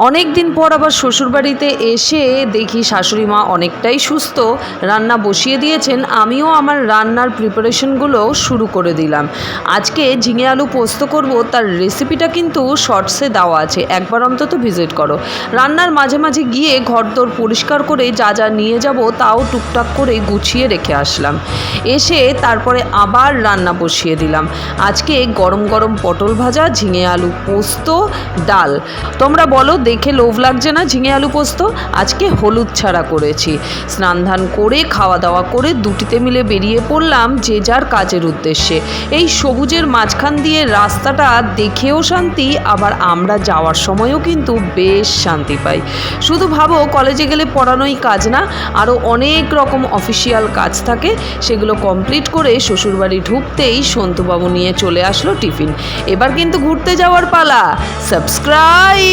অনেক দিন পর আবার শ্বশুরবাড়িতে এসে দেখি শাশুড়ি মা অনেকটাই সুস্থ, রান্না বসিয়ে দিয়েছেন। আমিও আমার রান্নার প্রিপারেশনগুলো শুরু করে দিলাম। আজকে ঝিঙে আলু পোস্ত করব, তার রেসিপিটা কিন্তু শর্টসে দেওয়া আছে, একবার অন্তত ভিজিট করো। রান্নার মাঝে মাঝে গিয়ে ঘরদোর পরিষ্কার করে যা যা নিয়ে যাব তাও টুকটাক করে গুছিয়ে রেখে আসলাম। এসে তারপরে আবার রান্না বসিয়ে দিলাম। আজকে গরম গরম পটল ভাজা, ঝিঙে আলু পোস্ত, ডাল। তোমরা বলো, দেখে লোভ লাগছে না ঝিঙে আলু পোস্ত? আজকে হলুদ ছাড়া করেছি। স্নান ধান করে খাওয়া দাওয়া করে দুটিতে মিলে বেরিয়ে পড়লাম যে যার কাজের উদ্দেশ্যে। এই সবুজের মাঝখান দিয়ে রাস্তাটা দেখেও শান্তি, আবার আমরা যাওয়ার সময়ও কিন্তু বেশ শান্তি পাই। শুধু ভাবো, কলেজে গেলে পড়ানোই কাজ না, আরও অনেক রকম অফিসিয়াল কাজ থাকে। সেগুলো কমপ্লিট করে শ্বশুরবাড়ি ঢুকতেই সন্তুবাবু নিয়ে চলে আসলো টিফিন। এবার কিন্তু ঘুরতে যাওয়ার পালা। সাবস্ক্রাইব।